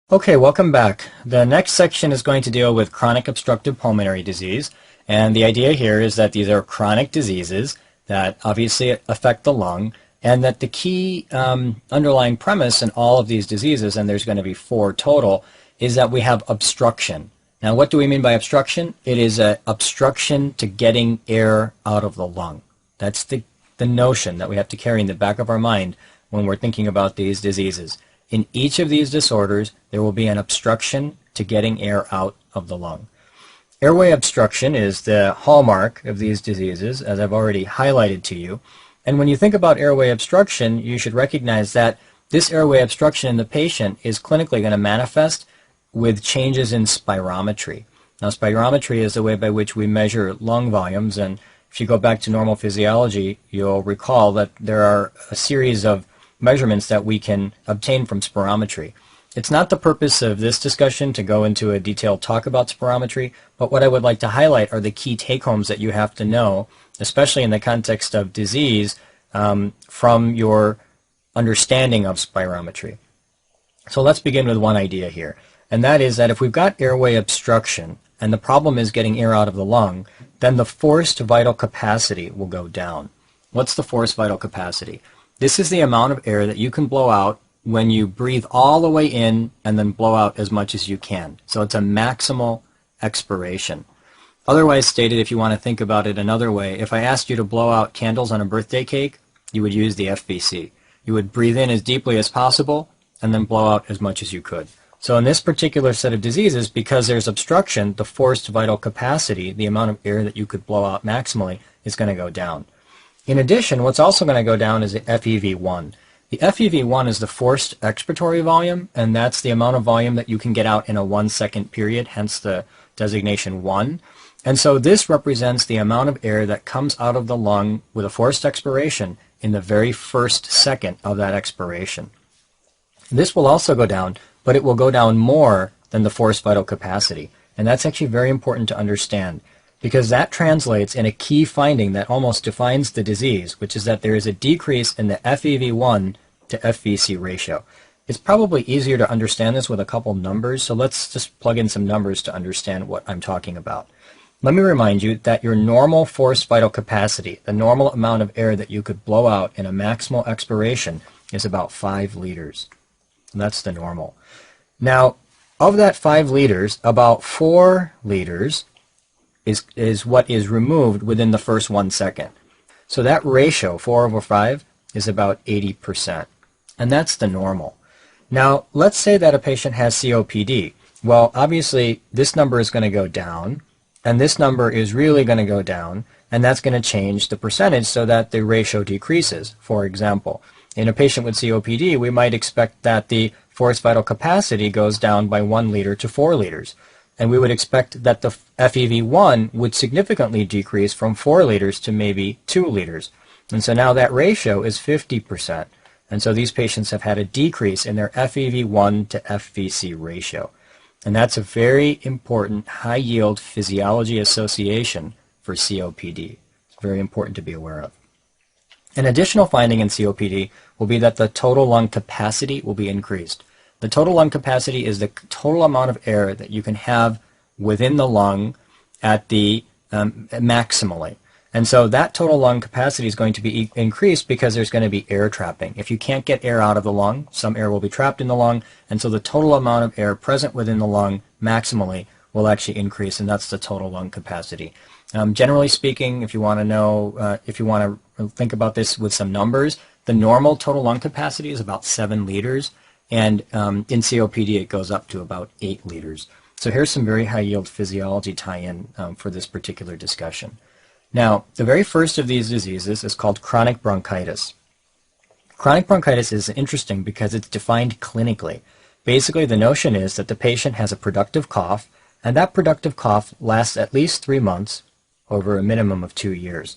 Okay, welcome back. The next section is going to deal with chronic obstructive pulmonary disease. And the idea here is that these are chronic diseases that obviously affect the lung, and that the key underlying premise in all of these diseases, and there's going to be 4 total, is that we have obstruction. Now, what do we mean by obstruction? It is an obstruction to getting air out of the lung. That's the notion that we have to carry in the back of our mind when we're thinking about these diseases. In each of these disorders, there will be an obstruction to getting air out of the lung. Airway obstruction is the hallmark of these diseases, as I've already highlighted to you. And when you think about airway obstruction, you should recognize that this airway obstruction in the patient is clinically going to manifest with changes in spirometry. Now, spirometry is the way by which we measure lung volumes, and if you go back to normal physiology, you'll recall that there are a series of measurements that we can obtain from spirometry. It's not the purpose of this discussion to go into a detailed talk about spirometry, but what I would like to highlight are the key take-homes that you have to know, especially in the context of disease, from your understanding of spirometry. So let's begin with one idea here, and that is that if we've got airway obstruction and the problem is getting air out of the lung, then the forced vital capacity will go down. What's the forced vital capacity? This is the amount of air that you can blow out when you breathe all the way in and then blow out as much as you can. So it's a maximal expiration. Otherwise stated, if you want to think about it another way, if I asked you to blow out candles on a birthday cake, you would use the FVC. You would breathe in as deeply as possible and then blow out as much as you could. So in this particular set of diseases, because there's obstruction, the forced vital capacity, the amount of air that you could blow out maximally, is going to go down. In addition, what's also going to go down is the FEV1. The FEV1 is the forced expiratory volume, and that's the amount of volume that you can get out in a 1-second period, hence the designation 1. And so this represents the amount of air that comes out of the lung with a forced expiration in the very first second of that expiration. This will also go down, but it will go down more than the forced vital capacity. And that's actually very important to understand, because that translates in a key finding that almost defines the disease, which is that there is a decrease in the FEV1 to FVC ratio. It's probably easier to understand this with a couple numbers, so let's just plug in some numbers to understand what I'm talking about. Let me remind you that your normal forced vital capacity, the normal amount of air that you could blow out in a maximal expiration, is about 5 liters. And that's the normal. Now, of that 5 liters, about 4 liters is what is removed within the first 1 second. So that ratio, 4/5, is about 80%. And that's the normal. Now, let's say that a patient has COPD. Well, obviously, this number is going to go down, and this number is really going to go down, and that's going to change the percentage so that the ratio decreases. For example, in a patient with COPD, we might expect that the forced vital capacity goes down by 1 liter to 4 liters. And we would expect that the FEV1 would significantly decrease from 4 liters to maybe 2 liters. And so now that ratio is 50%. And so these patients have had a decrease in their FEV1 to FVC ratio. And that's a very important high-yield physiology association for COPD. It's very important to be aware of. An additional finding in COPD will be that the total lung capacity will be increased. The total lung capacity is the total amount of air that you can have within the lung at the maximally. And so that total lung capacity is going to be increased because there's going to be air trapping. If you can't get air out of the lung, some air will be trapped in the lung, and so the total amount of air present within the lung maximally will actually increase, and that's the total lung capacity. Generally speaking, if you want to know, if you want to think about this with some numbers, the normal total lung capacity is about 7 liters. And in COPD, it goes up to about 8 liters. So here's some very high-yield physiology tie-in for this particular discussion. Now, the very first of these diseases is called chronic bronchitis. Chronic bronchitis is interesting because it's defined clinically. Basically, the notion is that the patient has a productive cough, and that productive cough lasts at least 3 months over a minimum of 2 years.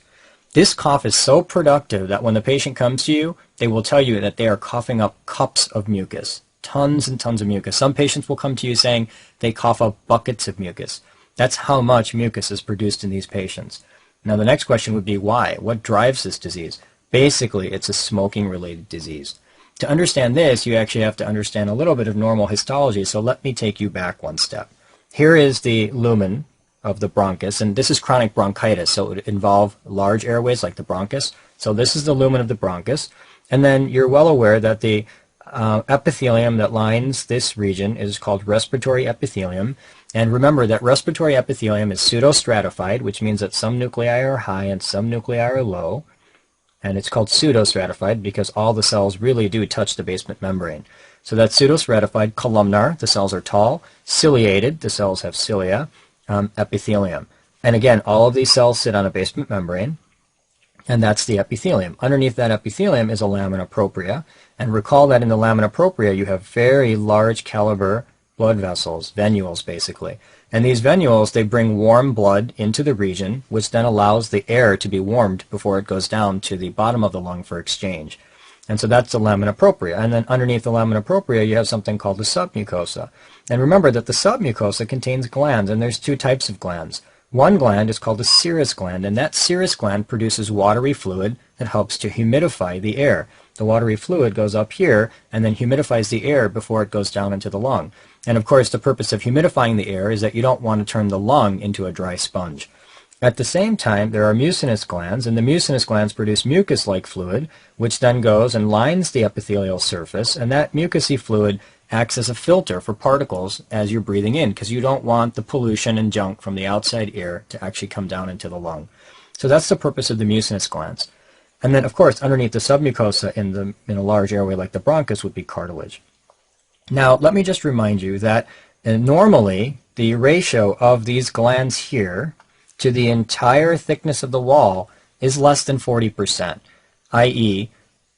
This cough is so productive that when the patient comes to you, they will tell you that they are coughing up cups of mucus, tons and tons of mucus. Some patients will come to you saying they cough up buckets of mucus. That's how much mucus is produced in these patients. Now the next question would be why? What drives this disease? Basically, it's a smoking-related disease. To understand this, you actually have to understand a little bit of normal histology, so let me take you back one step. Here is the lumen of the bronchus, and this is chronic bronchitis, so it would involve large airways like the bronchus. So this is the lumen of the bronchus, and then you're well aware that the epithelium that lines this region is called respiratory epithelium. And remember that respiratory epithelium is pseudostratified, which means that some nuclei are high and some nuclei are low. And it's called pseudostratified because all the cells really do touch the basement membrane. So that's pseudostratified. Columnar, the cells are tall. Ciliated, the cells have cilia. Epithelium. And again, all of these cells sit on a basement membrane, and that's the epithelium. Underneath that epithelium is a lamina propria. And recall that in the lamina propria you have very large caliber blood vessels, venules basically. And these venules, they bring warm blood into the region, which then allows the air to be warmed before it goes down to the bottom of the lung for exchange. And so that's the lamina propria. And then underneath the lamina propria you have something called the submucosa. And remember that the submucosa contains glands, and there's two types of glands. One gland is called the serous gland, and that serous gland produces watery fluid that helps to humidify the air. The watery fluid goes up here and then humidifies the air before it goes down into the lung. And of course the purpose of humidifying the air is that you don't want to turn the lung into a dry sponge. At the same time, there are mucinous glands, and the mucinous glands produce mucus-like fluid, which then goes and lines the epithelial surface, and that mucousy fluid acts as a filter for particles as you're breathing in, because you don't want the pollution and junk from the outside air to actually come down into the lung. So that's the purpose of the mucinous glands. And then, of course, underneath the submucosa in a large airway like the bronchus would be cartilage. Now, let me just remind you that normally the ratio of these glands here to the entire thickness of the wall is less than 40%, i.e.,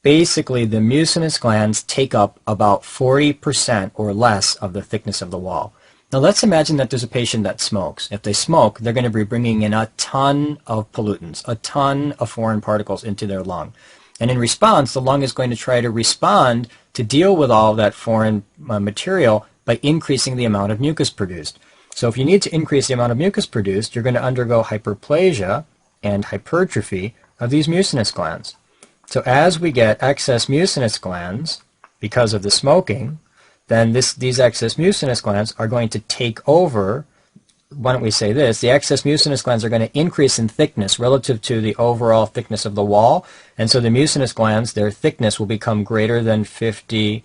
basically the mucinous glands take up about 40% or less of the thickness of the wall. Now let's imagine that there's a patient that smokes. If they smoke, they're going to be bringing in a ton of pollutants, a ton of foreign particles into their lung. And in response, the lung is going to try to respond to deal with all of that foreign material by increasing the amount of mucus produced. So if you need to increase the amount of mucus produced, you're going to undergo hyperplasia and hypertrophy of these mucinous glands. So as we get excess mucinous glands because of the smoking, then these excess mucinous glands are going to take over. Why don't we say this? The excess mucinous glands are going to increase in thickness relative to the overall thickness of the wall, and so the mucinous glands, their thickness will become greater than 50%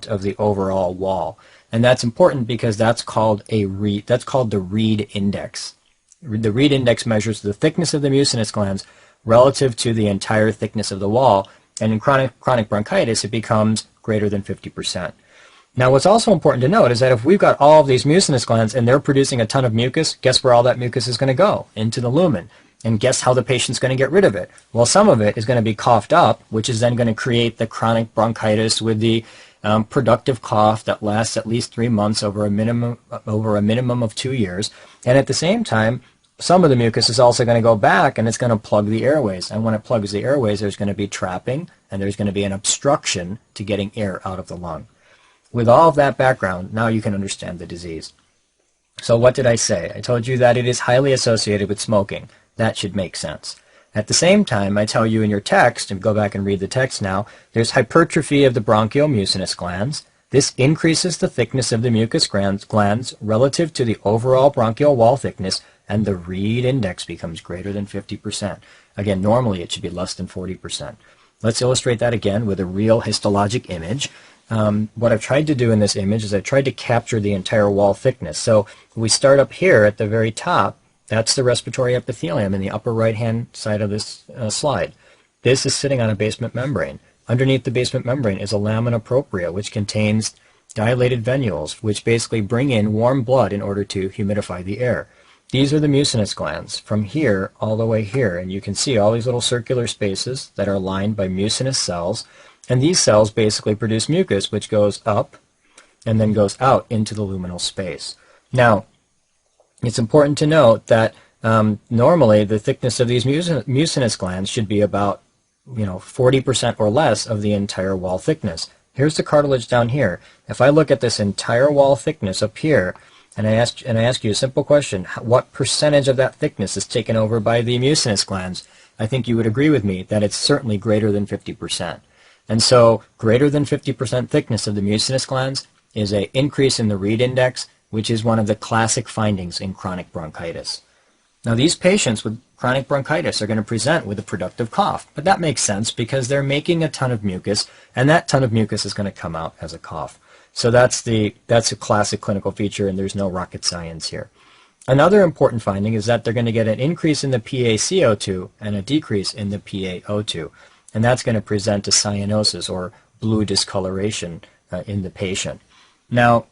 of the overall wall. And that's important because that's called the Reed index. The Reed index measures the thickness of the mucinous glands relative to the entire thickness of the wall, and in chronic bronchitis it becomes greater than 50%. Now what's also important to note is that if we've got all of these mucinous glands and they're producing a ton of mucus, guess where all that mucus is going to go? Into the lumen. And guess how the patient's going to get rid of it? Well, some of it is going to be coughed up, which is then going to create the chronic bronchitis with the productive cough that lasts at least 3 months over a minimum of 2 years. And at the same time, some of the mucus is also going to go back and it's going to plug the airways. And when it plugs the airways, there's going to be trapping and there's going to be an obstruction to getting air out of the lung. With all of that background, now you can understand the disease. So what did I say? I told you that it is highly associated with smoking. That should make sense. At the same time, I tell you in your text, and go back and read the text now, there's hypertrophy of the bronchial mucinous glands. This increases the thickness of the mucus glands relative to the overall bronchial wall thickness, and the Reed index becomes greater than 50%. Again, normally it should be less than 40%. Let's illustrate that again with a real histologic image. What I've tried to do in this image is I've tried to capture the entire wall thickness. So we start up here at the very top. That's the respiratory epithelium in the upper right-hand side of this slide. This is sitting on a basement membrane. Underneath the basement membrane is a lamina propria, which contains dilated venules, which basically bring in warm blood in order to humidify the air. These are the mucinous glands from here all the way here, and you can see all these little circular spaces that are lined by mucinous cells, and these cells basically produce mucus, which goes up and then goes out into the luminal space. Now, it's important to note that normally the thickness of these mucinous glands should be about 40% or less of the entire wall thickness. Here's the cartilage down here. If I look at this entire wall thickness up here, and I ask you a simple question, what percentage of that thickness is taken over by the mucinous glands? I think you would agree with me that it's certainly greater than 50%. And so greater than 50% thickness of the mucinous glands is an increase in the Reed index, which is one of the classic findings in chronic bronchitis. Now, these patients with chronic bronchitis are going to present with a productive cough, but that makes sense because they're making a ton of mucus, and that ton of mucus is going to come out as a cough. So that's a classic clinical feature, and there's no rocket science here. Another important finding is that they're going to get an increase in the PaCO2 and a decrease in the PaO2, and that's going to present a cyanosis or blue discoloration in the patient. Now,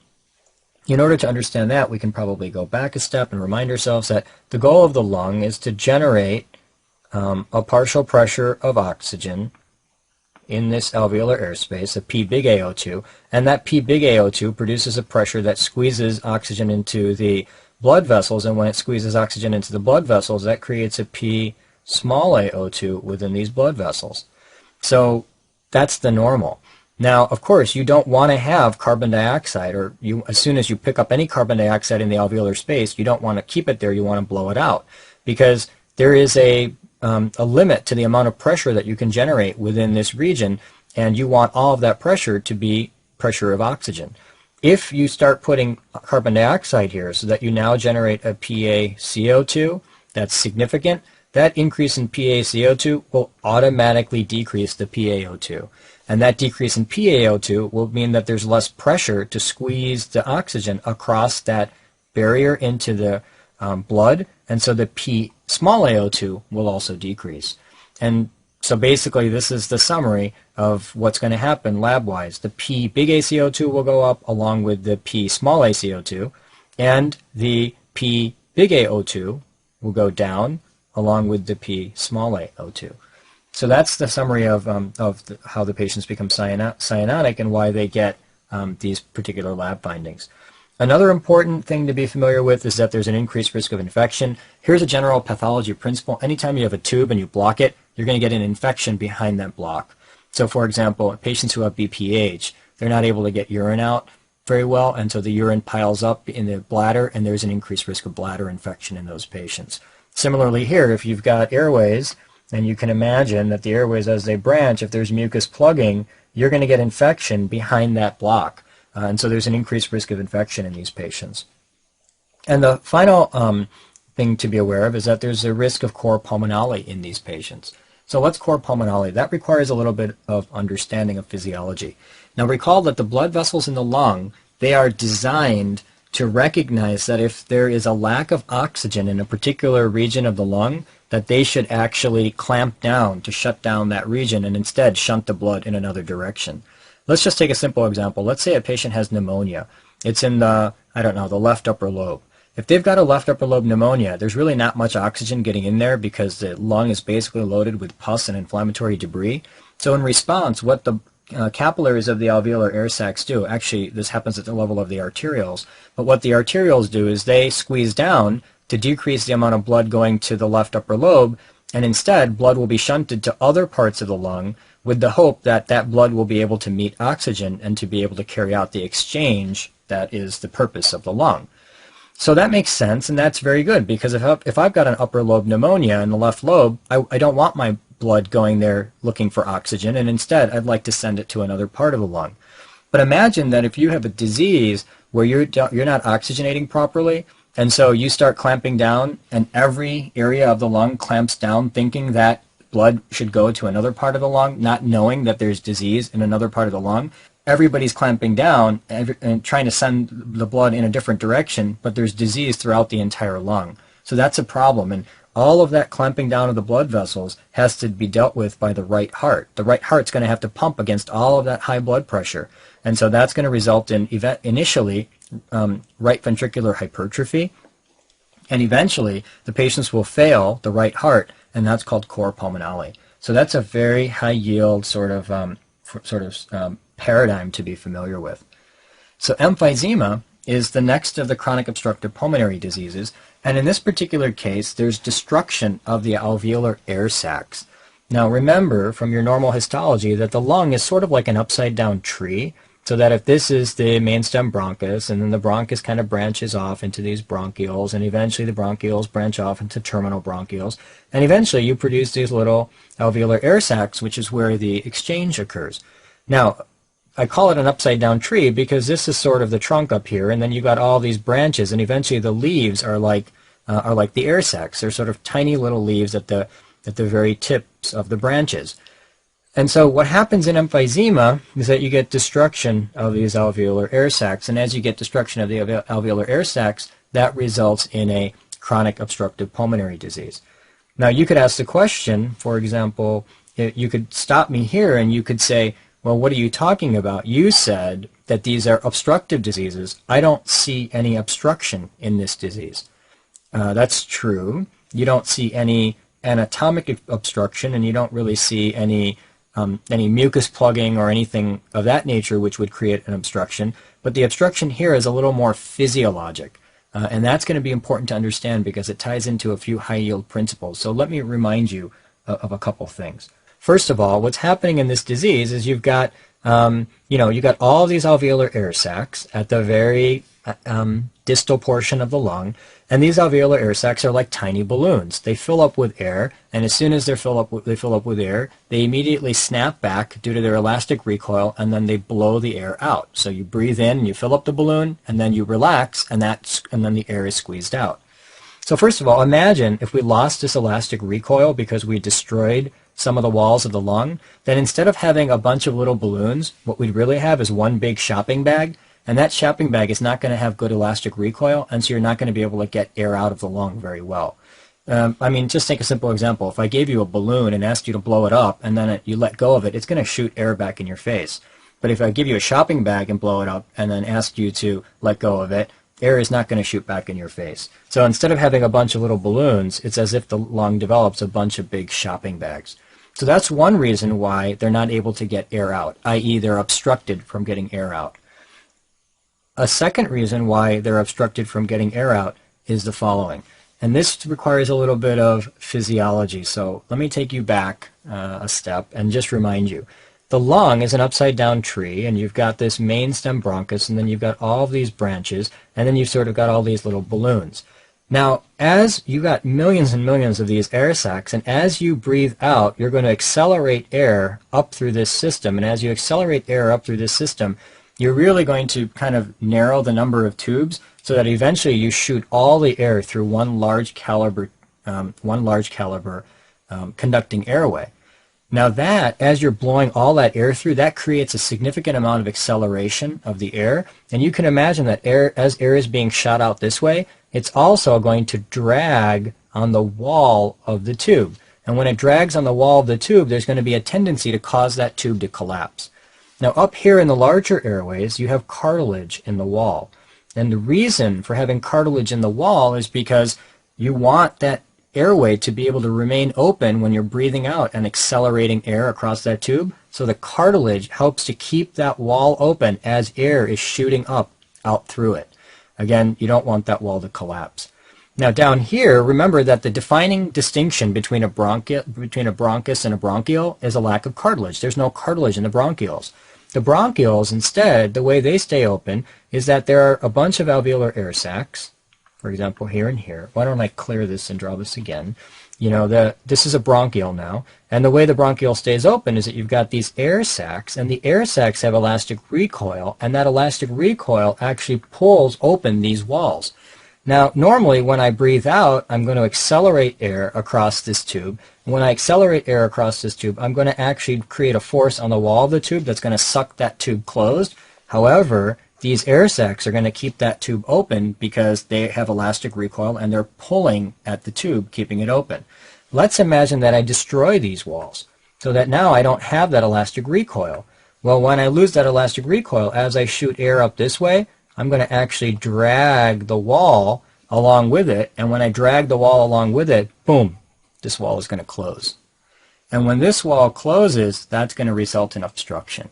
in order to understand that, we can probably go back a step and remind ourselves that the goal of the lung is to generate a partial pressure of oxygen in this alveolar airspace, a P big AO2, and that P big AO2 produces a pressure that squeezes oxygen into the blood vessels, and when it squeezes oxygen into the blood vessels, that creates a P small AO2 within these blood vessels. So that's the normal. Now, of course, you don't want to have carbon dioxide, or as soon as you pick up any carbon dioxide in the alveolar space, you don't want to keep it there, you want to blow it out, because there is a limit to the amount of pressure that you can generate within this region, and you want all of that pressure to be pressure of oxygen. If you start putting carbon dioxide here so that you now generate a PaCO2 that's significant, that increase in PaCO2 will automatically decrease the PaO2. And that decrease in PaO2 will mean that there's less pressure to squeeze the oxygen across that barrier into the blood, and so the P small AO2 will also decrease. And so basically this is the summary of what's going to happen lab-wise. The P big ACO2 will go up along with the P small ACO2, and the P big AO2 will go down along with the P small AO2. So that's the summary of how the patients become cyanotic and why they get these particular lab findings. Another important thing to be familiar with is that there's an increased risk of infection. Here's a general pathology principle. Anytime you have a tube and you block it, you're going to get an infection behind that block. So for example, patients who have BPH, they're not able to get urine out very well, and so the urine piles up in the bladder, and there's an increased risk of bladder infection in those patients. Similarly here, if you've got airways, and you can imagine that the airways, as they branch, if there's mucus plugging, you're going to get infection behind that block. And so there's an increased risk of infection in these patients. And the final thing to be aware of is that there's a risk of cor pulmonale in these patients. So what's cor pulmonale? That requires a little bit of understanding of physiology. Now recall that the blood vessels in the lung, they are designed to recognize that if there is a lack of oxygen in a particular region of the lung, that they should actually clamp down to shut down that region and instead shunt the blood in another direction. Let's just take a simple example. Let's say a patient has pneumonia. It's in the, the left upper lobe. If they've got a left upper lobe pneumonia, there's really not much oxygen getting in there because the lung is basically loaded with pus and inflammatory debris. So in response, what the capillaries of the alveolar air sacs do, actually this happens at the level of the arterioles, but what the arterioles do is they squeeze down to decrease the amount of blood going to the left upper lobe, and instead blood will be shunted to other parts of the lung with the hope that that blood will be able to meet oxygen and to be able to carry out the exchange that is the purpose of the lung. So that makes sense, and that's very good, because if I've got an upper lobe pneumonia in the left lobe, I don't want my blood going there looking for oxygen, and instead I'd like to send it to another part of the lung. But imagine that if you have a disease where you're not oxygenating properly, and so you start clamping down, and every area of the lung clamps down thinking that blood should go to another part of the lung, not knowing that there's disease in another part of the lung. Everybody's clamping down and trying to send the blood in a different direction, but there's disease throughout the entire lung. So that's a problem, and all of that clamping down of the blood vessels has to be dealt with by the right heart. The right heart's going to have to pump against all of that high blood pressure, and so that's going to result in initially right ventricular hypertrophy, and eventually the patients will fail the right heart, and that's called cor pulmonale. So that's a very high yield sort of paradigm to be familiar with. So emphysema is the next of the chronic obstructive pulmonary diseases, and in this particular case there's destruction of the alveolar air sacs. Now remember from your normal histology that the lung is sort of like an upside down tree. So that if this is the main stem bronchus, and then the bronchus kind of branches off into these bronchioles, and eventually the bronchioles branch off into terminal bronchioles, and eventually you produce these little alveolar air sacs, which is where the exchange occurs. Now, I call it an upside down tree because this is sort of the trunk up here, and then you've got all these branches, and eventually the leaves are like the air sacs. They're sort of tiny little leaves at the very tips of the branches. And so what happens in emphysema is that you get destruction of these alveolar air sacs, and as you get destruction of the alveolar air sacs, that results in a chronic obstructive pulmonary disease. Now you could ask the question, for example, you could stop me here and you could say, well, what are you talking about? You said that these are obstructive diseases. I don't see any obstruction in this disease. That's true. You don't see any anatomic obstruction, and you don't really see any mucus plugging or anything of that nature which would create an obstruction. But the obstruction here is a little more physiologic. And that's going to be important to understand because it ties into a few high-yield principles. So let me remind you of a couple things. First of all, what's happening in this disease is you've got, you've got all these alveolar air sacs at the very distal portion of the lung, and these alveolar air sacs are like tiny balloons. They fill up with air, and as soon as they fill up with air, they immediately snap back due to their elastic recoil, and then they blow the air out. So you breathe in, and you fill up the balloon, and then you relax, and then the air is squeezed out. So first of all, imagine if we lost this elastic recoil because we destroyed some of the walls of the lung, then instead of having a bunch of little balloons, what we'd really have is one big shopping bag. And that shopping bag is not going to have good elastic recoil, and so you're not going to be able to get air out of the lung very well. Just take a simple example. If I gave you a balloon and asked you to blow it up, and then you let go of it, it's going to shoot air back in your face. But if I give you a shopping bag and blow it up, and then ask you to let go of it, air is not going to shoot back in your face. So instead of having a bunch of little balloons, it's as if the lung develops a bunch of big shopping bags. So that's one reason why they're not able to get air out, i.e. they're obstructed from getting air out. A second reason why they're obstructed from getting air out is the following. And this requires a little bit of physiology. So let me take you back a step and just remind you. The lung is an upside down tree, and you've got this main stem bronchus, and then you've got all of these branches, and then you've sort of got all these little balloons. Now, as you got millions and millions of these air sacs, and as you breathe out, you're going to accelerate air up through this system. And as you accelerate air up through this system, you're really going to kind of narrow the number of tubes so that eventually you shoot all the air through one large caliber conducting airway. Now that, as you're blowing all that air through, that creates a significant amount of acceleration of the air. And you can imagine that as air is being shot out this way, it's also going to drag on the wall of the tube. And when it drags on the wall of the tube, there's going to be a tendency to cause that tube to collapse. Now up here in the larger airways, you have cartilage in the wall. And the reason for having cartilage in the wall is because you want that airway to be able to remain open when you're breathing out and accelerating air across that tube. So the cartilage helps to keep that wall open as air is shooting up out through it. Again, you don't want that wall to collapse. Now down here, remember that the defining distinction between a bronchus and a bronchiole is a lack of cartilage. There's no cartilage in the bronchioles. The bronchioles, instead, the way they stay open is that there are a bunch of alveolar air sacs, for example, here and here. Why don't I clear this and draw this again? This is a bronchiole now, and the way the bronchiole stays open is that you've got these air sacs, and the air sacs have elastic recoil, and that elastic recoil actually pulls open these walls. Now, normally when I breathe out, I'm going to accelerate air across this tube. And when I accelerate air across this tube, I'm going to actually create a force on the wall of the tube that's going to suck that tube closed. However, these air sacs are going to keep that tube open because they have elastic recoil and they're pulling at the tube, keeping it open. Let's imagine that I destroy these walls so that now I don't have that elastic recoil. Well, when I lose that elastic recoil, as I shoot air up this way, I'm going to actually drag the wall along with it, and when I drag the wall along with it, boom, this wall is going to close. And when this wall closes, that's going to result in obstruction.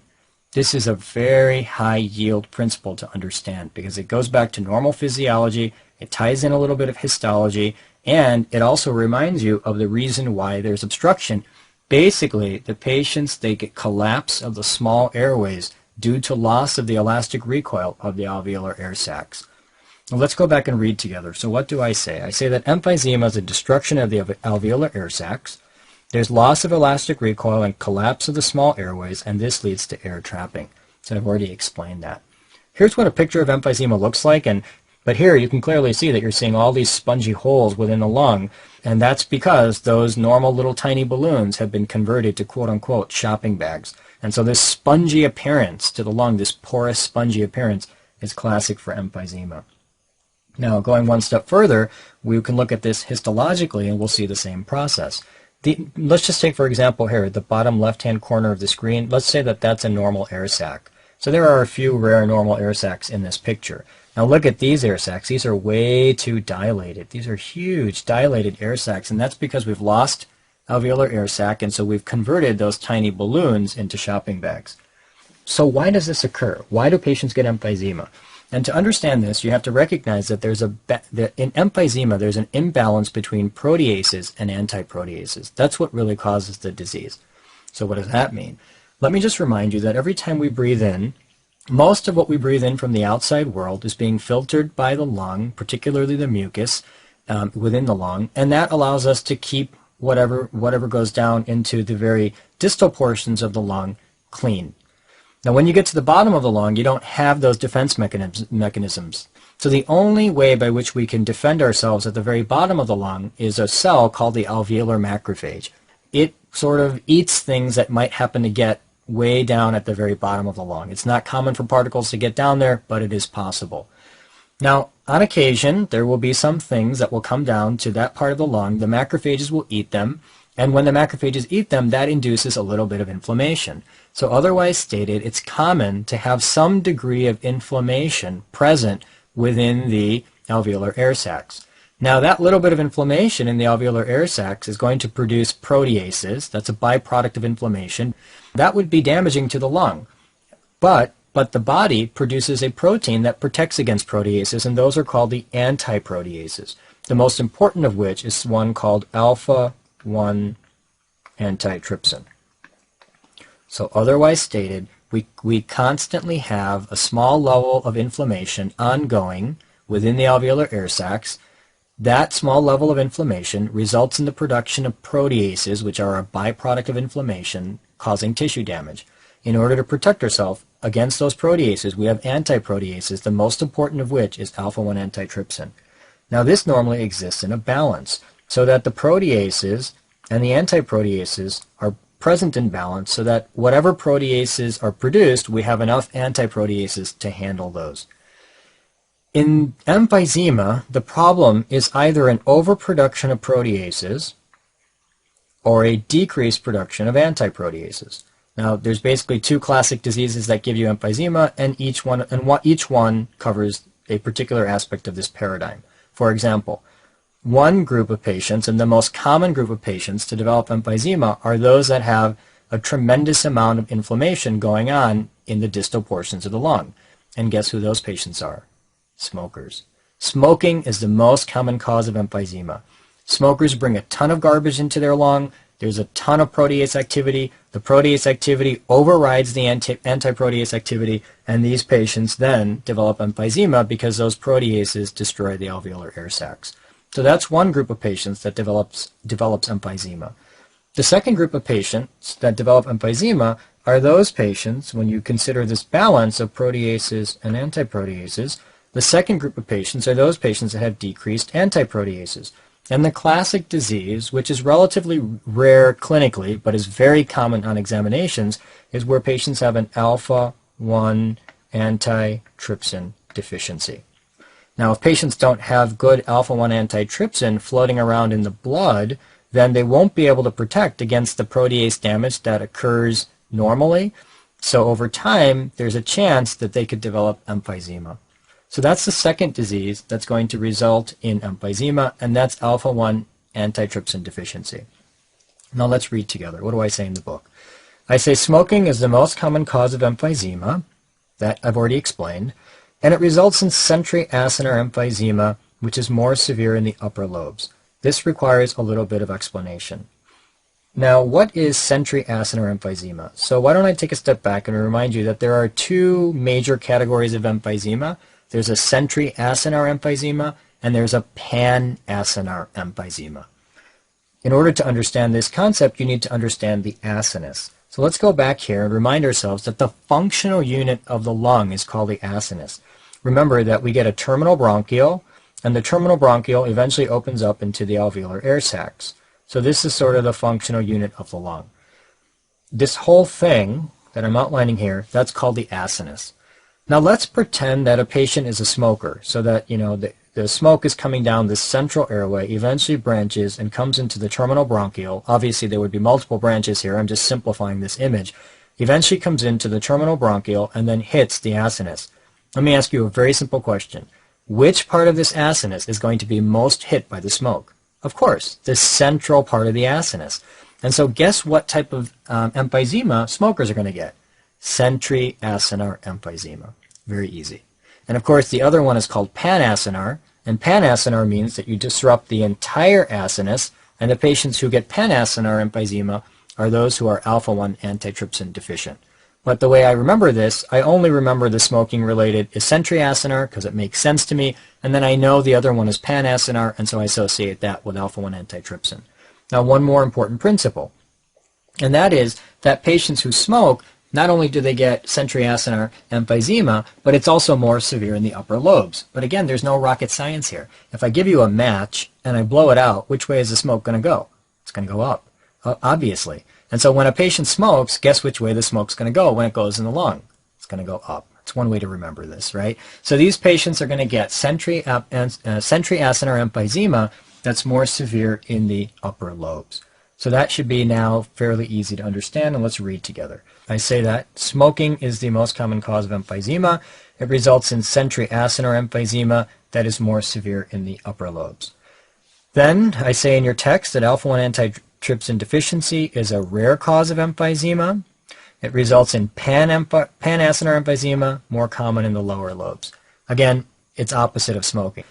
This is a very high yield principle to understand because it goes back to normal physiology, it ties in a little bit of histology, and it also reminds you of the reason why there's obstruction. Basically, the patients, they get collapse of the small airways due to loss of the elastic recoil of the alveolar air sacs. Now let's go back and read together. So what do I say? I say that emphysema is a destruction of the alveolar air sacs. There's loss of elastic recoil and collapse of the small airways, and this leads to air trapping. So I've already explained that. Here's what a picture of emphysema looks like, but here you can clearly see that you're seeing all these spongy holes within the lung, and that's because those normal little tiny balloons have been converted to quote-unquote shopping bags. And so this spongy appearance to the lung, this porous spongy appearance, is classic for emphysema. Now, going one step further, we can look at this histologically and we'll see the same process. Let's just take, for example, here, the bottom left-hand corner of the screen. Let's say that that's a normal air sac. So there are a few rare normal air sacs in this picture. Now look at these air sacs. These are way too dilated. These are huge dilated air sacs, and that's because we've lost alveolar air sac, and so we've converted those tiny balloons into shopping bags. So why does this occur? Why do patients get emphysema? And to understand this, you have to recognize that in emphysema, there's an imbalance between proteases and antiproteases. That's what really causes the disease. So what does that mean? Let me just remind you that every time we breathe in, most of what we breathe in from the outside world is being filtered by the lung, particularly the mucus within the lung, and that allows us to keep whatever goes down into the very distal portions of the lung clean. Now, when you get to the bottom of the lung, you don't have those defense mechanisms. So the only way by which we can defend ourselves at the very bottom of the lung is a cell called the alveolar macrophage. It sort of eats things that might happen to get way down at the very bottom of the lung. It's not common for particles to get down there, but it is possible. Now, on occasion, there will be some things that will come down to that part of the lung. The macrophages will eat them, and when the macrophages eat them, that induces a little bit of inflammation. So otherwise stated, it's common to have some degree of inflammation present within the alveolar air sacs. Now, that little bit of inflammation in the alveolar air sacs is going to produce proteases. That's a byproduct of inflammation. That would be damaging to the lung. But the body produces a protein that protects against proteases, and those are called the antiproteases, the most important of which is one called alpha-1 antitrypsin. So otherwise stated, we constantly have a small level of inflammation ongoing within the alveolar air sacs. That small level of inflammation results in the production of proteases, which are a byproduct of inflammation, causing tissue damage. In order to protect ourselves against those proteases, we have antiproteases, the most important of which is alpha-1 antitrypsin. Now, this normally exists in a balance, so that the proteases and the antiproteases are present in balance, so that whatever proteases are produced, we have enough antiproteases to handle those. In emphysema, the problem is either an overproduction of proteases or a decreased production of antiproteases. Now, there's basically two classic diseases that give you emphysema, and each one covers a particular aspect of this paradigm. For example, one group of patients, and the most common group of patients to develop emphysema, are those that have a tremendous amount of inflammation going on in the distal portions of the lung. And guess who those patients are? Smokers. Smoking is the most common cause of emphysema. Smokers bring a ton of garbage into their lung. There's a ton of protease activity. The protease activity overrides the antiprotease activity, and these patients then develop emphysema because those proteases destroy the alveolar air sacs. So that's one group of patients that develops emphysema. The second group of patients that develop emphysema are those patients, when you consider this balance of proteases and antiproteases, the second group of patients are those patients that have decreased antiproteases. And the classic disease, which is relatively rare clinically, but is very common on examinations, is where patients have an alpha-1 antitrypsin deficiency. Now, if patients don't have good alpha-1 antitrypsin floating around in the blood, then they won't be able to protect against the protease damage that occurs normally. So over time, there's a chance that they could develop emphysema. So that's the second disease that's going to result in emphysema, and that's alpha-1 antitrypsin deficiency. Now let's read together. What do I say in the book? I say smoking is the most common cause of emphysema, that I've already explained, and it results in centri-acinar emphysema, which is more severe in the upper lobes. This requires a little bit of explanation. Now, what is centriacinar emphysema? So why don't I take a step back and remind you that there are two major categories of emphysema. There's a centriacinar emphysema and there's a panacinar emphysema. In order to understand this concept, you need to understand the acinus. So let's go back here and remind ourselves that the functional unit of the lung is called the acinus. Remember that we get a terminal bronchiole, and the terminal bronchiole eventually opens up into the alveolar air sacs. So this is sort of the functional unit of the lung. This whole thing that I'm outlining here, that's called the acinus. Now let's pretend that a patient is a smoker, so that, the smoke is coming down this central airway, eventually branches and comes into the terminal bronchiole. Obviously there would be multiple branches here, I'm just simplifying this image. Eventually comes into the terminal bronchiole and then hits the acinus. Let me ask you a very simple question. Which part of this acinus is going to be most hit by the smoke? Of course, the central part of the acinus. And so guess what type of emphysema smokers are going to get? Centriacinar emphysema. Very easy. And of course the other one is called panacinar, and panacinar means that you disrupt the entire acinus, and the patients who get panacinar emphysema are those who are alpha-1 antitrypsin deficient. But the way I remember this, I only remember the smoking related is centriacinar because it makes sense to me, and then I know the other one is panacinar, and so I associate that with alpha-1 antitrypsin. Now one more important principle, and that is that patients who smoke, not only do they get centriacinar emphysema, but it's also more severe in the upper lobes. But again, there's no rocket science here. If I give you a match and I blow it out, which way is the smoke going to go? It's going to go up, obviously. And so when a patient smokes, guess which way the smoke's going to go when it goes in the lung? It's going to go up. It's one way to remember this, right? So these patients are going to get centriacinar emphysema that's more severe in the upper lobes. So that should be now fairly easy to understand, and let's read together. I say that smoking is the most common cause of emphysema. It results in centriacinar emphysema that is more severe in the upper lobes. Then I say in your text that alpha-1 antitrypsin deficiency is a rare cause of emphysema. It results in panacinar emphysema, more common in the lower lobes. Again, it's opposite of smoking.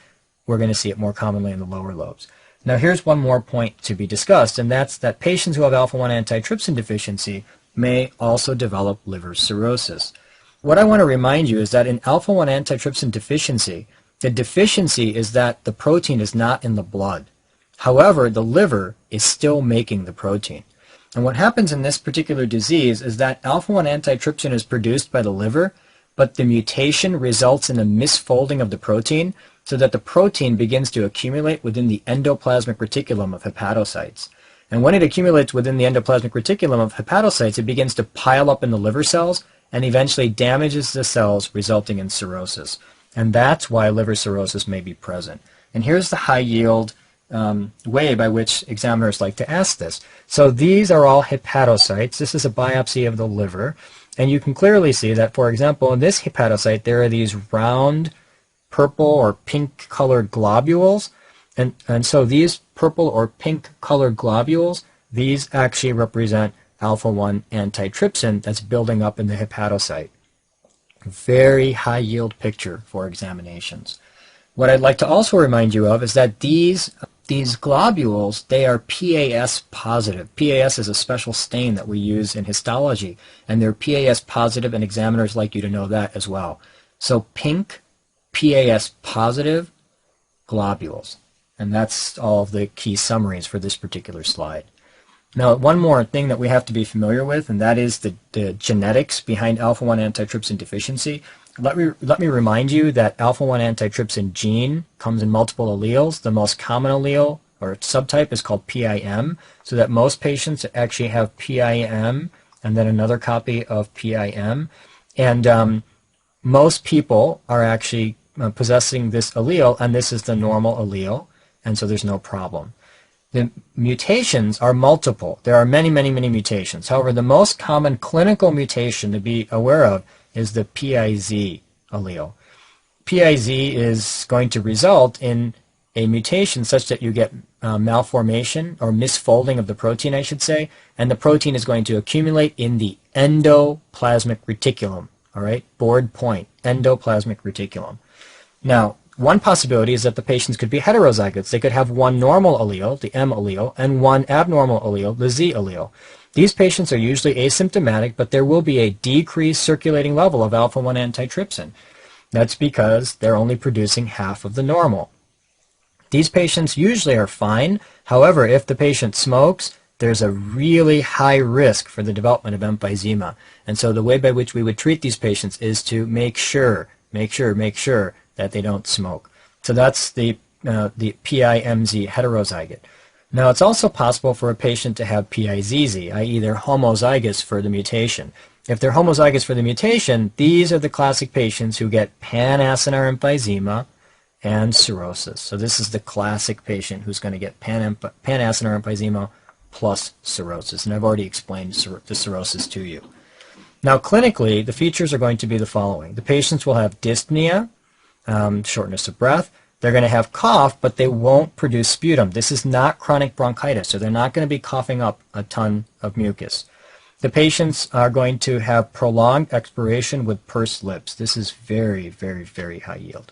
We're going to see it more commonly in the lower lobes. Now here's one more point to be discussed, and that's that patients who have alpha-1 antitrypsin deficiency may also develop liver cirrhosis. What I want to remind you is that in alpha-1 antitrypsin deficiency, the deficiency is that the protein is not in the blood. However, the liver is still making the protein. And what happens in this particular disease is that alpha-1 antitrypsin is produced by the liver, but the mutation results in a misfolding of the protein so that the protein begins to accumulate within the endoplasmic reticulum of hepatocytes. And when it accumulates within the endoplasmic reticulum of hepatocytes, it begins to pile up in the liver cells and eventually damages the cells, resulting in cirrhosis. And that's why liver cirrhosis may be present. And here's the high-yield way by which examiners like to ask this. So these are all hepatocytes. This is a biopsy of the liver. And you can clearly see that, for example, in this hepatocyte, there are these round purple or pink colored globules. And so these purple or pink colored globules, these actually represent alpha-1 antitrypsin that's building up in the hepatocyte. Very high yield picture for examinations. What I'd like to also remind you of is that these globules, they are PAS positive. PAS is a special stain that we use in histology, and they're PAS positive, and examiners like you to know that as well. So pink PAS positive globules. And that's all of the key summaries for this particular slide. Now, one more thing that we have to be familiar with, and that is the genetics behind alpha-1 antitrypsin deficiency. Let me remind you that alpha-1 antitrypsin gene comes in multiple alleles. The most common allele or subtype is called PIM, so that most patients actually have PIM and then another copy of PIM. And most people are actually possessing this allele, and this is the normal allele, and so there's no problem. The mutations are multiple. There are many, many, many mutations. However, the most common clinical mutation to be aware of is the PiZ allele. PiZ is going to result in a mutation such that you get malformation or misfolding of the protein, I should say, and the protein is going to accumulate in the endoplasmic reticulum. All right, board point, endoplasmic reticulum. Now, one possibility is that the patients could be heterozygotes. They could have one normal allele, the M allele, and one abnormal allele, the Z allele. These patients are usually asymptomatic, but there will be a decreased circulating level of alpha-1 antitrypsin. That's because they're only producing half of the normal. These patients usually are fine. However, if the patient smokes, there's a really high risk for the development of emphysema. And so the way by which we would treat these patients is to make sure that they don't smoke. So that's the PIMZ heterozygote. Now, it's also possible for a patient to have PIZZ, i.e. they're homozygous for the mutation. If they're homozygous for the mutation, these are the classic patients who get pan-acinar emphysema and cirrhosis. So this is the classic patient who's going to get pan-acinar emphysema plus cirrhosis. And I've already explained the cirrhosis to you. Now, clinically, the features are going to be the following. The patients will have dyspnea, shortness of breath. They're going to have cough, but they won't produce sputum. This is not chronic bronchitis, so they're not going to be coughing up a ton of mucus. The patients are going to have prolonged expiration with pursed lips. This is very, very, very high yield.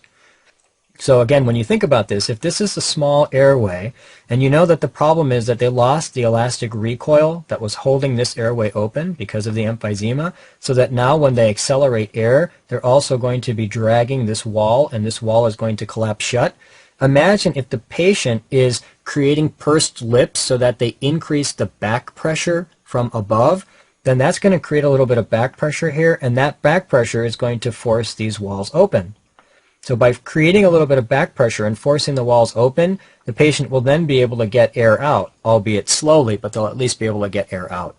So again, when you think about this, if this is a small airway, and you know that the problem is that they lost the elastic recoil that was holding this airway open because of the emphysema, so that now when they accelerate air, they're also going to be dragging this wall, and this wall is going to collapse shut. Imagine if the patient is creating pursed lips so that they increase the back pressure from above, then that's going to create a little bit of back pressure here, and that back pressure is going to force these walls open. So by creating a little bit of back pressure and forcing the walls open, the patient will then be able to get air out, albeit slowly, but they'll at least be able to get air out.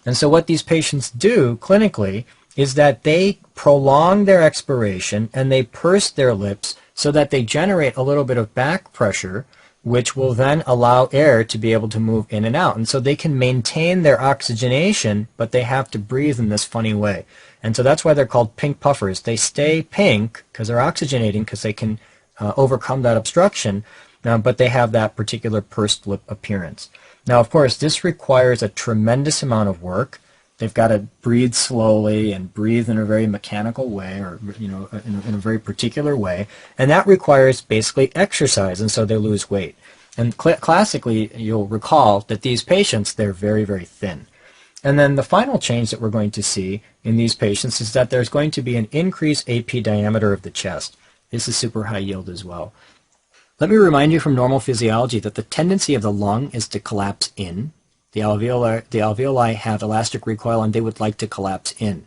And so what these patients do clinically is that they prolong their expiration and they purse their lips so that they generate a little bit of back pressure, which will then allow air to be able to move in and out. And so they can maintain their oxygenation, but they have to breathe in this funny way. And so that's why they're called pink puffers. They stay pink because they're oxygenating, because they can overcome that obstruction, but they have that particular pursed lip appearance. Now, of course, this requires a tremendous amount of work. They've got to breathe slowly and breathe in a very mechanical way, or in a very particular way, and that requires basically exercise, and so they lose weight. And classically, you'll recall that these patients, they're very, very thin. And then the final change that we're going to see in these patients is that there's going to be an increased AP diameter of the chest. This is super high yield as well. Let me remind you from normal physiology that the tendency of the lung is to collapse in. The alveoli have elastic recoil and they would like to collapse in.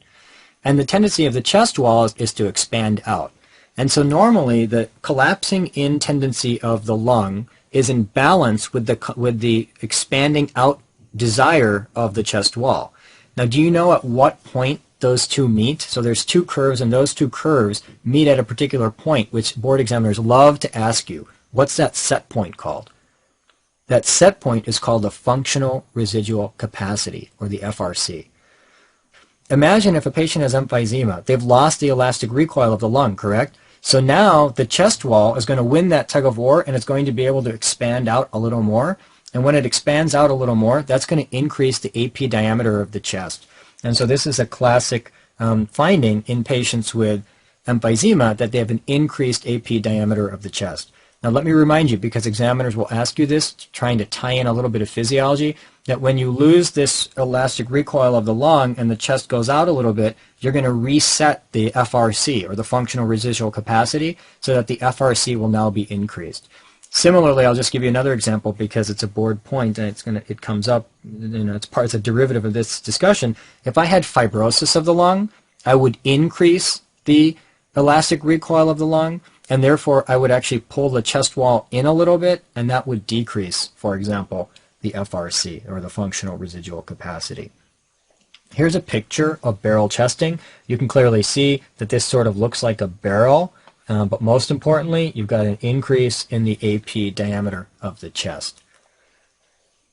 And the tendency of the chest wall is to expand out. And so normally the collapsing in tendency of the lung is in balance with the expanding out desire of the chest wall. Now, do you know at what point those two meet? So there's two curves, and those two curves meet at a particular point, which board examiners love to ask you. What's that set point called? That set point is called the functional residual capacity, or the FRC. Imagine if a patient has emphysema. They've lost the elastic recoil of the lung, correct? So now the chest wall is going to win that tug of war, and it's going to be able to expand out a little more. And when it expands out a little more, that's going to increase the AP diameter of the chest. And so this is a classic finding in patients with emphysema, that they have an increased AP diameter of the chest. Now let me remind you, because examiners will ask you this, trying to tie in a little bit of physiology, that when you lose this elastic recoil of the lung and the chest goes out a little bit, you're going to reset the FRC, or the functional residual capacity, so that the FRC will now be increased. Similarly, I'll just give you another example because it's a board point and it comes up, it's a derivative of this discussion. If I had fibrosis of the lung, I would increase the elastic recoil of the lung, and therefore I would actually pull the chest wall in a little bit, and that would decrease, for example, the FRC, or the functional residual capacity. Here's a picture of barrel chesting. You can clearly see that this sort of looks like a barrel. But most importantly, you've got an increase in the AP diameter of the chest.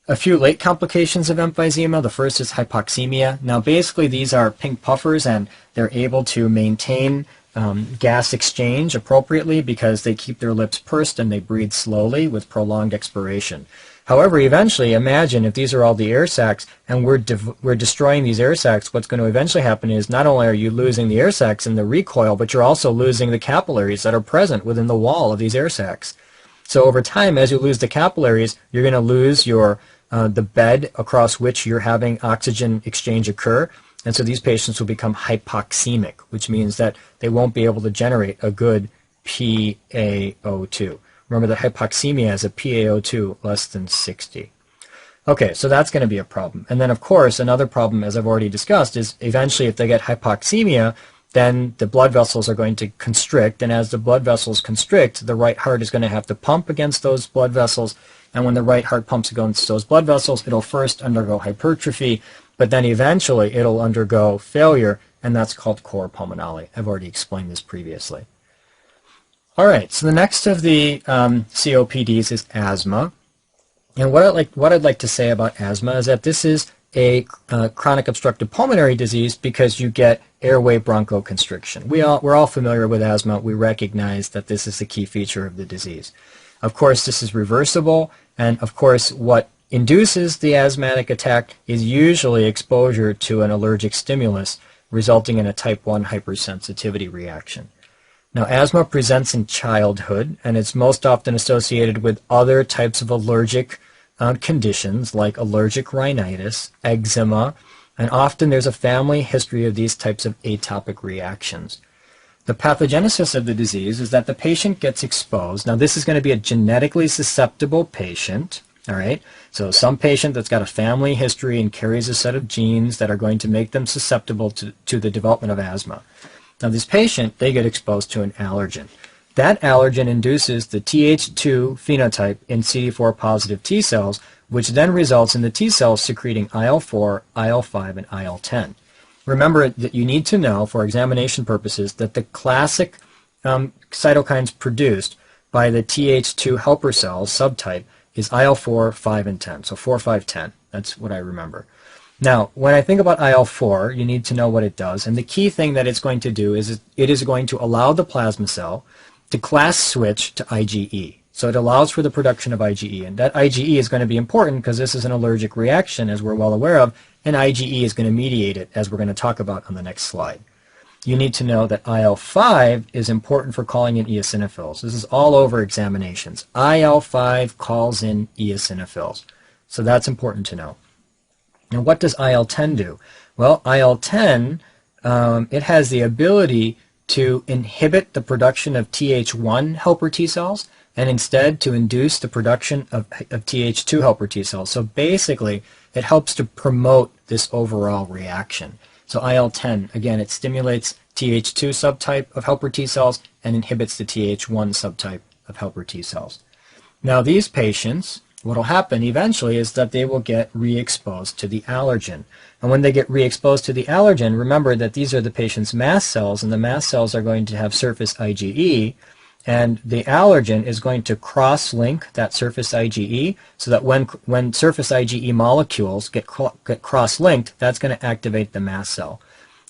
A few late complications of emphysema. The first is hypoxemia. Now basically these are pink puffers, and they're able to maintain gas exchange appropriately because they keep their lips pursed and they breathe slowly with prolonged expiration. However, eventually, imagine if these are all the air sacs and we're destroying these air sacs, what's going to eventually happen is not only are you losing the air sacs in the recoil, but you're also losing the capillaries that are present within the wall of these air sacs. So over time, as you lose the capillaries, you're going to lose your the bed across which you're having oxygen exchange occur. And so these patients will become hypoxemic, which means that they won't be able to generate a good PaO2. Remember that hypoxemia has a PaO2 less than 60. Okay, so that's going to be a problem. And then, of course, another problem, as I've already discussed, is eventually if they get hypoxemia, then the blood vessels are going to constrict. And as the blood vessels constrict, the right heart is going to have to pump against those blood vessels. And when the right heart pumps against those blood vessels, it'll first undergo hypertrophy, but then eventually it'll undergo failure, and that's called cor pulmonale. I've already explained this previously. All right, so the next of the COPDs is asthma. And what I'd like to say about asthma is that this is a chronic obstructive pulmonary disease because you get airway bronchoconstriction. We're all familiar with asthma. We recognize that this is the key feature of the disease. Of course, this is reversible, and of course, what induces the asthmatic attack is usually exposure to an allergic stimulus, resulting in a type 1 hypersensitivity reaction. Now, asthma presents in childhood, and it's most often associated with other types of allergic conditions like allergic rhinitis, eczema, and often there's a family history of these types of atopic reactions. The pathogenesis of the disease is that the patient gets exposed. Now, this is going to be a genetically susceptible patient, all right? So some patient that's got a family history and carries a set of genes that are going to make them susceptible to the development of asthma. Now, this patient, they get exposed to an allergen. That allergen induces the Th2 phenotype in CD4 positive T cells, which then results in the T cells secreting IL-4, IL-5, and IL-10. Remember that you need to know, for examination purposes, that the classic cytokines produced by the Th2 helper cells subtype is IL-4, 5, and 10. So 4, 5, 10. That's what I remember. Now, when I think about IL-4, you need to know what it does. And the key thing that it's going to do is it is going to allow the plasma cell to class switch to IgE. So it allows for the production of IgE. And that IgE is going to be important because this is an allergic reaction, as we're well aware of, and IgE is going to mediate it, as we're going to talk about on the next slide. You need to know that IL-5 is important for calling in eosinophils. This is all over examinations. IL-5 calls in eosinophils. So that's important to know. Now, what does IL-10 do? Well, IL-10, it has the ability to inhibit the production of Th1 helper T cells and instead to induce the production of Th2 helper T cells. So basically, it helps to promote this overall reaction. So IL-10, again, it stimulates Th2 subtype of helper T cells and inhibits the Th1 subtype of helper T cells. Now, these patients, what will happen eventually is that they will get re-exposed to the allergen. And when they get re-exposed to the allergen, remember that these are the patient's mast cells, and the mast cells are going to have surface IgE, and the allergen is going to cross-link that surface IgE so that when surface IgE molecules get cross-linked, that's going to activate the mast cell.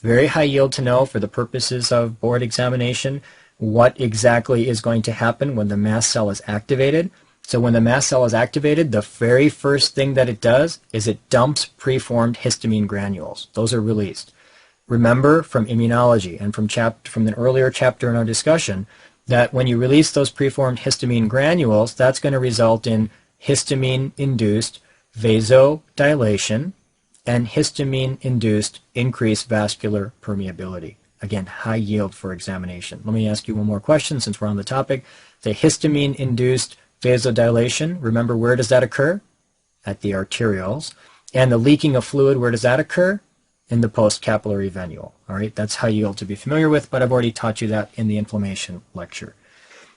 Very high yield to know for the purposes of board examination what exactly is going to happen when the mast cell is activated. So when the mast cell is activated, the very first thing that it does is it dumps preformed histamine granules. Those are released. Remember from immunology and from an earlier chapter in our discussion that when you release those preformed histamine granules, that's going to result in histamine-induced vasodilation and histamine-induced increased vascular permeability. Again, high yield for examination. Let me ask you one more question since we're on the topic. The histamine-induced vasodilation, remember where does that occur? At the arterioles. And the leaking of fluid, where does that occur? In the postcapillary venule. All right, that's high yield to be familiar with, but I've already taught you that in the inflammation lecture.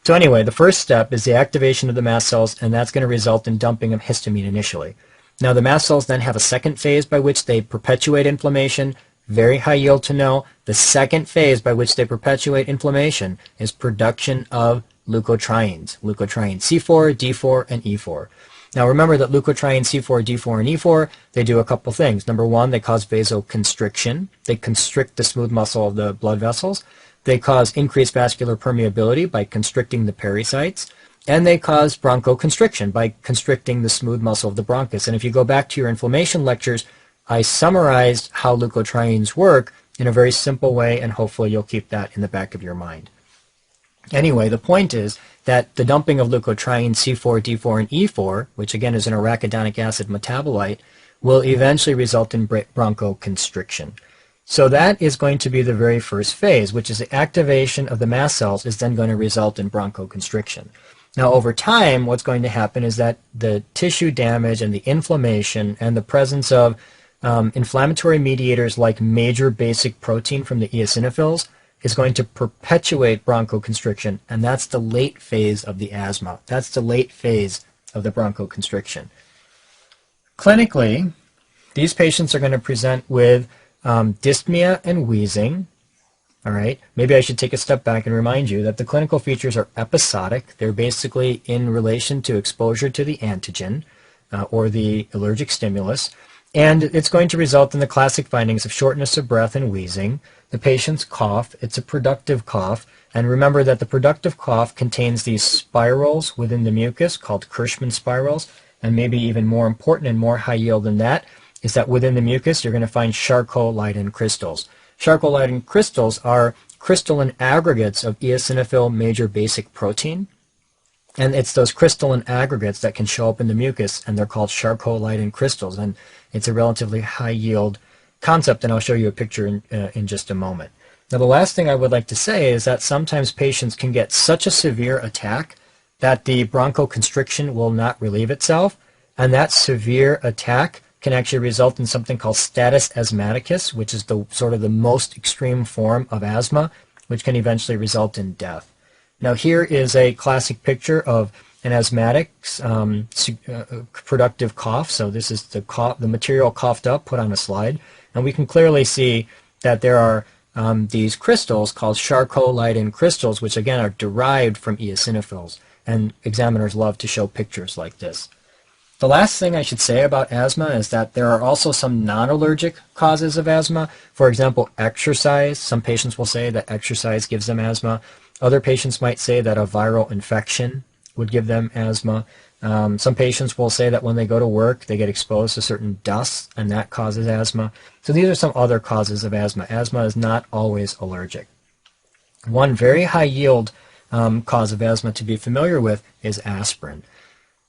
So anyway, the first step is the activation of the mast cells, and that's going to result in dumping of histamine initially. Now the mast cells then have a second phase by which they perpetuate inflammation. Very high yield to know. The second phase by which they perpetuate inflammation is production of leukotrienes C4, D4, and E4. Now remember that leukotriene C4, D4, and E4, they do a couple things. Number one, they cause vasoconstriction. They constrict the smooth muscle of the blood vessels. They cause increased vascular permeability by constricting the pericytes. and they cause bronchoconstriction by constricting the smooth muscle of the bronchus. And if you go back to your inflammation lectures, I summarized how leukotrienes work in a very simple way, and hopefully you'll keep that in the back of your mind. Anyway, the point is that the dumping of leukotrienes C4, D4, and E4, which again is an arachidonic acid metabolite, will eventually result in bronchoconstriction. So that is going to be the very first phase, which is the activation of the mast cells is then going to result in bronchoconstriction. Now, over time, what's going to happen is that the tissue damage and the inflammation and the presence of inflammatory mediators like major basic protein from the eosinophils is going to perpetuate bronchoconstriction, and that's the late phase of the asthma. That's the late phase of the bronchoconstriction. Clinically, these patients are going to present with dyspnea and wheezing. All right, maybe I should take a step back and remind you that the clinical features are episodic. They're basically in relation to exposure to the antigen or the allergic stimulus, and it's going to result in the classic findings of shortness of breath and wheezing. The patient's cough, it's a productive cough, and remember that the productive cough contains these spirals within the mucus called Kirschmann spirals, and maybe even more important and more high yield than that is that within the mucus you're going to find Charcot-Leyden crystals. Charcot-Leyden crystals are crystalline aggregates of eosinophil major basic protein, and it's those crystalline aggregates that can show up in the mucus, and they're called Charcot-Leyden crystals, and it's a relatively high yield concept, and I'll show you a picture in just a moment. Now, the last thing I would like to say is that sometimes patients can get such a severe attack that the bronchoconstriction will not relieve itself, and that severe attack can actually result in something called status asthmaticus, which is the sort of the most extreme form of asthma, which can eventually result in death. Now, here is a classic picture of an asthmatic's productive cough. So this is the material coughed up, put on a slide. And we can clearly see that there are these crystals called Charcot-Leyden crystals, which again are derived from eosinophils. And examiners love to show pictures like this. The last thing I should say about asthma is that there are also some non-allergic causes of asthma. For example, exercise. Some patients will say that exercise gives them asthma. Other patients might say that a viral infection would give them asthma. Some patients will say that when they go to work, they get exposed to certain dust, and that causes asthma. So these are some other causes of asthma. Asthma is not always allergic. One very high yield cause of asthma to be familiar with is aspirin.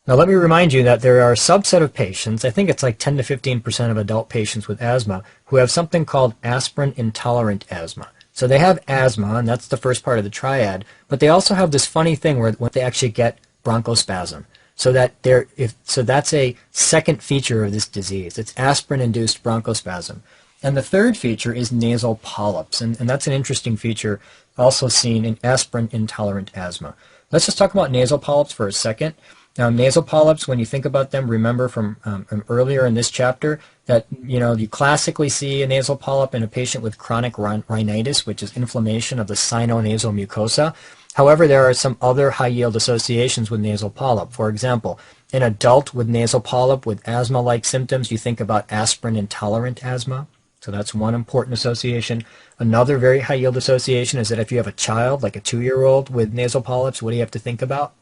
Now let me remind you that there are a subset of patients, I think it's like 10 to 15% of adult patients with asthma, who have something called aspirin intolerant asthma. So they have asthma, and that's the first part of the triad, but they also have this funny thing where they actually get bronchospasm. So that's a second feature of this disease. It's aspirin-induced bronchospasm. And the third feature is nasal polyps, and that's an interesting feature also seen in aspirin-intolerant asthma. Let's just talk about nasal polyps for a second. Nasal polyps, when you think about them, remember from earlier in this chapter that you classically see a nasal polyp in a patient with chronic rhinitis, which is inflammation of the sinonasal mucosa. However, there are some other high-yield associations with nasal polyp. For example, an adult with nasal polyp with asthma-like symptoms, you think about aspirin-intolerant asthma. So that's one important association. Another very high-yield association is that if you have a child, like a 2-year-old with nasal polyps, what do you have to think about?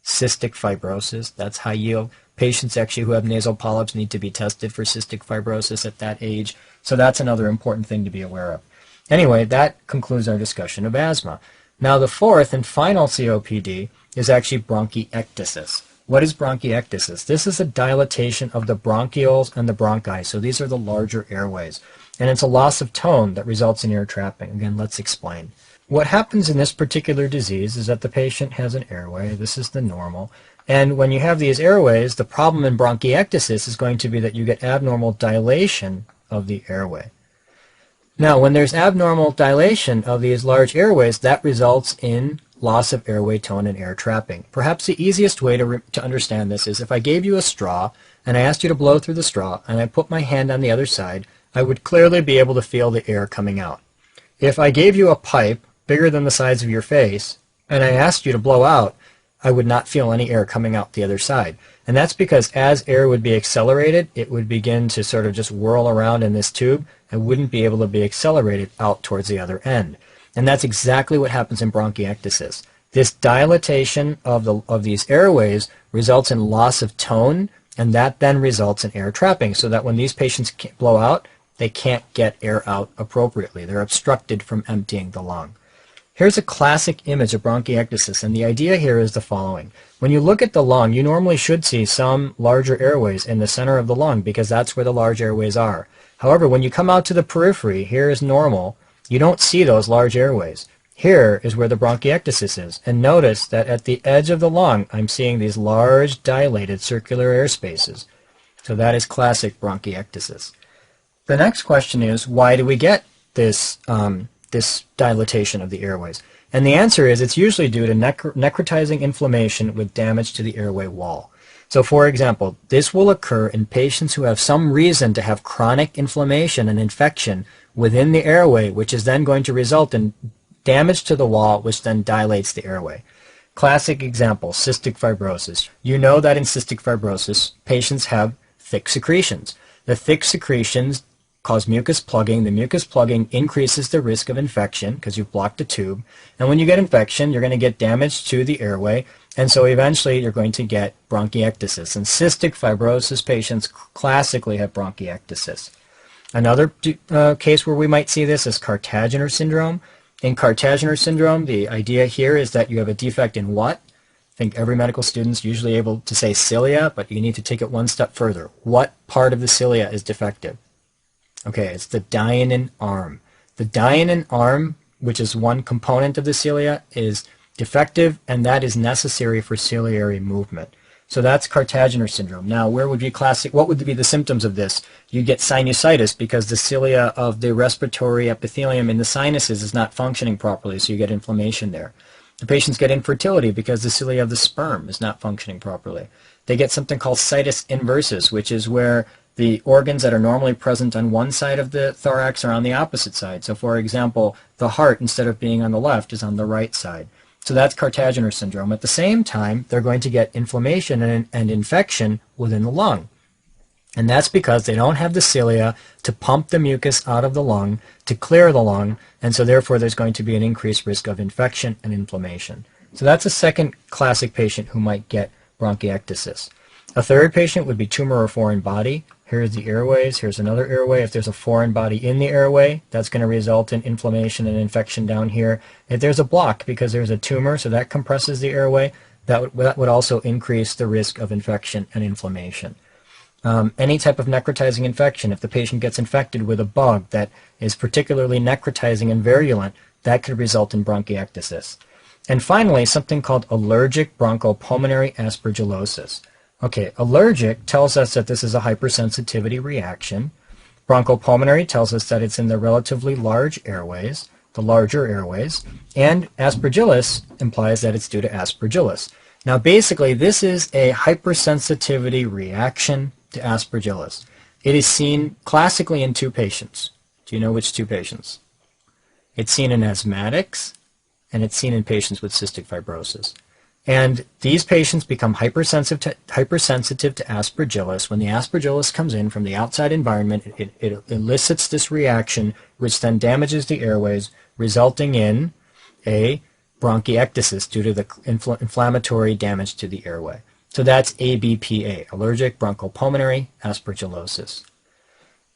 Cystic fibrosis. That's high yield. Patients actually who have nasal polyps need to be tested for cystic fibrosis at that age. So that's another important thing to be aware of. Anyway, that concludes our discussion of asthma. Now the fourth and final COPD is actually bronchiectasis. What is bronchiectasis? This is a dilatation of the bronchioles and the bronchi. So these are the larger airways. And it's a loss of tone that results in air trapping. Again, let's explain. What happens in this particular disease is that the patient has an airway. This is the normal. And when you have these airways, the problem in bronchiectasis is going to be that you get abnormal dilation of the airway. Now, when there's abnormal dilation of these large airways, that results in loss of airway tone and air trapping. Perhaps the easiest way to understand this is if I gave you a straw and I asked you to blow through the straw and I put my hand on the other side, I would clearly be able to feel the air coming out. If I gave you a pipe bigger than the size of your face, and I asked you to blow out, I would not feel any air coming out the other side. And that's because as air would be accelerated, it would begin to sort of just whirl around in this tube and wouldn't be able to be accelerated out towards the other end. And that's exactly what happens in bronchiectasis. This dilatation of these airways results in loss of tone, and that then results in air trapping, so that when these patients blow out, they can't get air out appropriately. They're obstructed from emptying the lung. Here's a classic image of bronchiectasis, and the idea here is the following. When you look at the lung, you normally should see some larger airways in the center of the lung because that's where the large airways are. However, when you come out to the periphery, here is normal, you don't see those large airways. Here is where the bronchiectasis is, and notice that at the edge of the lung, I'm seeing these large dilated circular air spaces. So that is classic bronchiectasis. The next question is, why do we get this dilatation of the airways? And the answer is it's usually due to necrotizing inflammation with damage to the airway wall. So for example, this will occur in patients who have some reason to have chronic inflammation and infection within the airway, which is then going to result in damage to the wall, which then dilates the airway. Classic example, cystic fibrosis. You know that in cystic fibrosis, patients have thick secretions. The thick secretions cause mucus plugging. The mucus plugging increases the risk of infection because you've blocked a tube. And when you get infection, you're going to get damage to the airway. And so eventually you're going to get bronchiectasis. And cystic fibrosis patients classically have bronchiectasis. Another case where we might see this is Cartaginer syndrome. In Cartaginer syndrome, the idea here is that you have a defect in what? I think every medical student's usually able to say cilia, but you need to take it one step further. What part of the cilia is defective? Okay, it's the Dianin arm. The Dianin arm, which is one component of the cilia, is defective, and that is necessary for ciliary movement. So that's Cartaginer syndrome. Now, what would be the symptoms of this? You get sinusitis because the cilia of the respiratory epithelium in the sinuses is not functioning properly, so you get inflammation there. The patients get infertility because the cilia of the sperm is not functioning properly. They get something called situs inversus, which is where the organs that are normally present on one side of the thorax are on the opposite side. So for example, the heart, instead of being on the left, is on the right side. So that's Cartaginer syndrome. At the same time, they're going to get inflammation and infection within the lung. And that's because they don't have the cilia to pump the mucus out of the lung, to clear the lung, and so therefore there's going to be an increased risk of infection and inflammation. So that's a second classic patient who might get bronchiectasis. A third patient would be tumor or foreign body. Here's the airways. Here's another airway. If there's a foreign body in the airway, that's going to result in inflammation and infection down here. If there's a block because there's a tumor, so that compresses the airway, that would also increase the risk of infection and inflammation. Any type of necrotizing infection, if the patient gets infected with a bug that is particularly necrotizing and virulent, that could result in bronchiectasis. And finally, something called allergic bronchopulmonary aspergillosis. Okay, allergic tells us that this is a hypersensitivity reaction. Bronchopulmonary tells us that it's in the relatively large airways, the larger airways, and aspergillus implies that it's due to aspergillus. Now basically this is a hypersensitivity reaction to aspergillus. It is seen classically in two patients. Do you know which two patients? It's seen in asthmatics and it's seen in patients with cystic fibrosis. And these patients become hypersensitive to aspergillus. When the aspergillus comes in from the outside environment, it elicits this reaction, which then damages the airways, resulting in a bronchiectasis due to the inflammatory damage to the airway. So that's ABPA, allergic bronchopulmonary aspergillosis.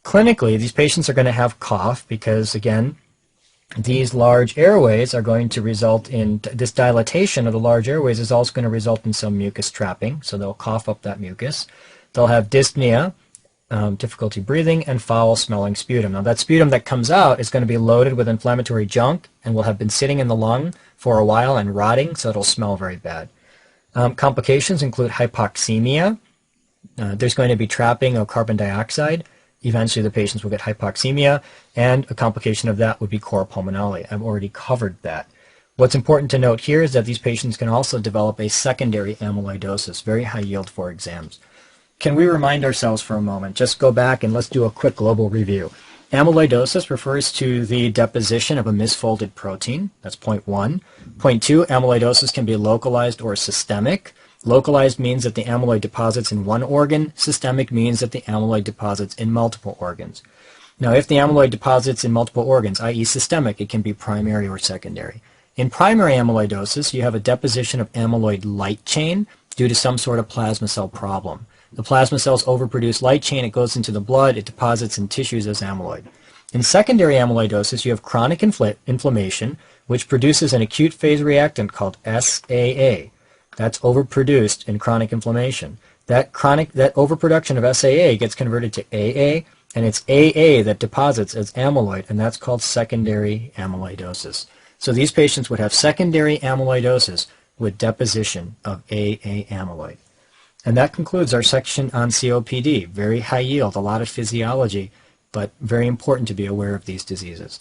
Clinically, these patients are going to have cough because, again, these large airways are going to result in this dilatation of the large airways is also going to result in some mucus trapping, so they'll cough up that mucus. They'll have dyspnea, difficulty breathing, and foul-smelling sputum. Now that sputum that comes out is going to be loaded with inflammatory junk and will have been sitting in the lung for a while and rotting, so it'll smell very bad. Complications include hypoxemia. There's going to be trapping of carbon dioxide. Eventually the patients will get hypoxemia, and a complication of that would be cor pulmonale. I've already covered that. What's important to note here is that these patients can also develop a secondary amyloidosis, very high yield for exams. Can we remind ourselves for a moment? Just go back and let's do a quick global review. Amyloidosis refers to the deposition of a misfolded protein. That's point one. Point two, amyloidosis can be localized or systemic. Localized means that the amyloid deposits in one organ. Systemic means that the amyloid deposits in multiple organs. Now, if the amyloid deposits in multiple organs, i.e. systemic, it can be primary or secondary. In primary amyloidosis, you have a deposition of amyloid light chain due to some sort of plasma cell problem. The plasma cells overproduce light chain, it goes into the blood, it deposits in tissues as amyloid. In secondary amyloidosis, you have chronic inflammation, which produces an acute phase reactant called SAA. That's overproduced in chronic inflammation. That overproduction of SAA gets converted to AA, and it's AA that deposits as amyloid, and that's called secondary amyloidosis. So these patients would have secondary amyloidosis with deposition of AA amyloid. And that concludes our section on COPD. Very high yield, a lot of physiology, but very important to be aware of these diseases.